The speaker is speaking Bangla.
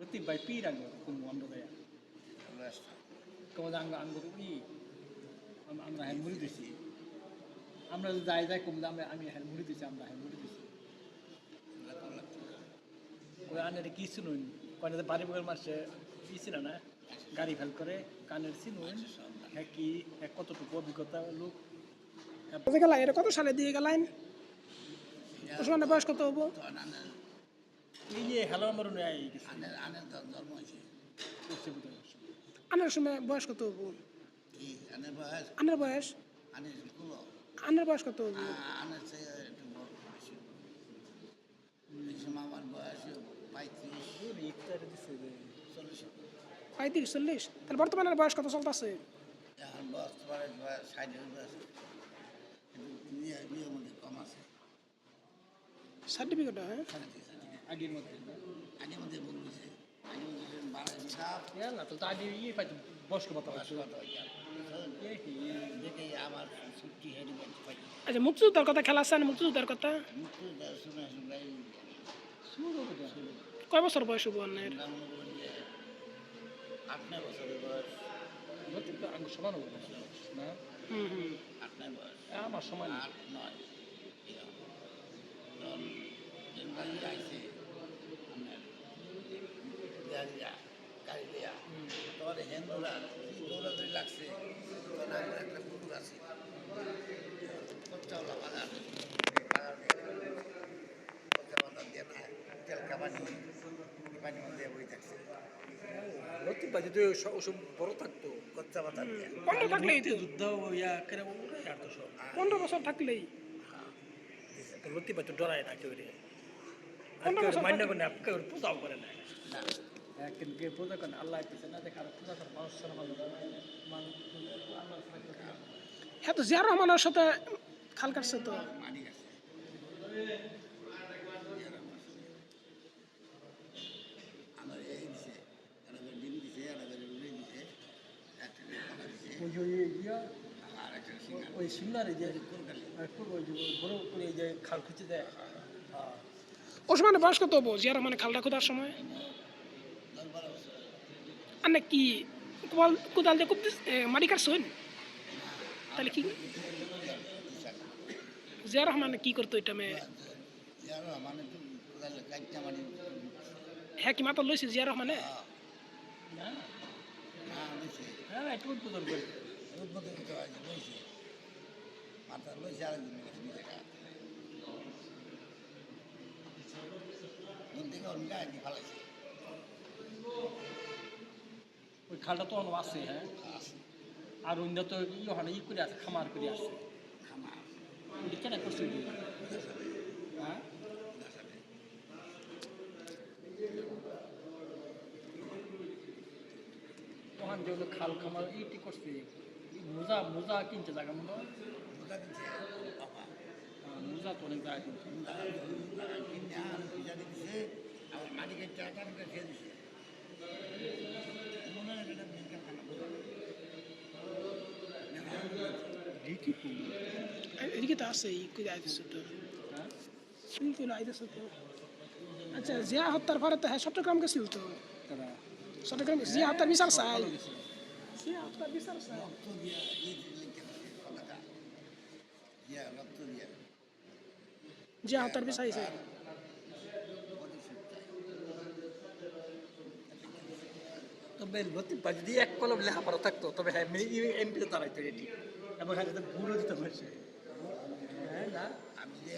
Berarti by pirang ya kumuan do ya. Kemudian anggur ini আমরা হ্যাঁ মুড়ি দিছি আমরা যাই যাই কম দামে আমি হ্যাঁ মুড়ি দিছি আমরা হ্যাঁ মুড়ি দিছি ওই আনের কি শুনুন কোনে বাড়ি বগল মাসে দিছিল না গাড়ি ফেল করে কানের শুনুন হ্যাঁ কি কতটুকু অভিজ্ঞতা লোক গেলেন এটা কত সালে দিয়ে গেলেন ওসমানের বয়স কত হবো এই যে হ্যালো আমার আই আনের জন্ম হয়েছে আনার সময় বয়স কত হবো কি আনের বয়স আনার বয়স আনের কুলো আনার বয়স কত হবো আনের চেয়ে একটু বড় বেশি এই সময় আমার বয়স 35 ইফতারে দিছে 40 35-40 তাহলে বর্তমানে বয়স কত চলতেছে এখন বর্তমানে বয়স 60 বয়স কিন্তু বিয়ের মধ্যে কম আছে সার্টিফিকেট হ্যাঁ আগের মধ্যে আগের মধ্যে বলছে আগের মধ্যে 12 না তো আগে ইয়ে পাইতো বয়স্ক ভাতা দেখে আমার ছুটি হেঁটে বলতে পারি আচ্ছা মুক্তিযোদ্ধার কথা খেলা আছে না মুক্তিযোদ্ধার কথা মুক্তি শুনে শুনে কয় বছর বয়স হবো আপনার 8 বছরের বয়স আমি সমান হবো না হুম হুম 8 বয়স আমার সমান 8 9 তখন গাড়ি আইছে আপনার গাড়ি দেয়া তখন হিন্দুরা কি দৌড়াদৌড়ি লাগছে তখন আমার একটা পুকুর আছে কচ্চাওয়ালা বাজার কচ্চা বাজার দিয়ে না তেলকা পানি দিয়ে বই থাকছে লতি বাজে তো ওসব বড় থাকতো কচ্চা বাজার দিয়ে 15 থাকলেই তো যুদ্ধ ইয়া করে আর তো সব 15 বছর থাকলেই তো লতি বাজে ডরায় না কেউ রে 15 বছর মান্য করে না কেউ পূজাও করে না না কিন্তু পূজা করেন আল্লাহ কিছু না দেখে আর পূজা করে মানুষ ছাড়া মানুষ হ্যাঁ তো জিয়ার রহমানের সাথে খাল কাটছে তো মানি গেছে আমার এই দিছে একটা ডিম দিছে একটা রুটি দিছে একটা খানা দিছে ওই যে ইয়া আর একটা সিঙ্গার ওই সিমলার যে কোরকালি ওই যে বড় করে যে খাল খুঁজে দেয় ওসমানের বয়স কত হবো জিয়ার রহমানের খালটা খোদার সময় 10-12 বছর আর কি কোদাল দিয়ে খুব মাটি কাটছেন তাহলে কি জিয়ার রহমান কি করতো এটা মেয়ে জানো মানে তো কোদালে কাটটা মানে হ্যাঁ কি মাথা লইছে জিয়ার রহমানে না না লইছে হ্যাঁ একটু উদ্বোধন করে উদ্বোধন তো আছে লইছে মাথা লইছে আরেকদিন গেছে জায়গা কোন থেকে অন্য গায়ে ফালাইছে ওই খালটা তো অন্য আছে হ্যাঁ আর অন্য তো ওখানে ই করে আছে খামার করে আছে খামার ওটি কেন করছে হ্যাঁ ওখান যেগুলো খাল খামার ইটি করছে মোজা মোজা কিনছে জায়গা মনে হয় কোথা দিচ্ছে বাবা মোজা তো অনেক জায়গা কিনছে কিনে আর পয়সা দিচ্ছে আবার মাটি কেটে টাকা খেয়ে দিচ্ছে মনে হয় এটা ব্যাংকের খানা এদিকে তো আছে ই করে আইতেছে তো হ্যাঁ ই করে আইতেছে তো আচ্ছা জিয়া হত্যার পরে তো হ্যাঁ চট্টগ্রাম গেছিল তো তারা চট্টগ্রাম জিয়া হত্যার বিচার চাই জিয়া হত্যার বিচার চাই রক্ত দিয়া লিখে কথাটা দিয়া রক্ত দিয়া জিয়া হত্যার বিচার চাই তবে লতিফ ভাই যদি এক কলম লেখাপড়া থাকতো তবে হ্যাঁ এমপিতে দাঁড়াইতো এটি এবং হ্যাঁ বুড়ো দিতে পারছে হ্যাঁ না আমি যে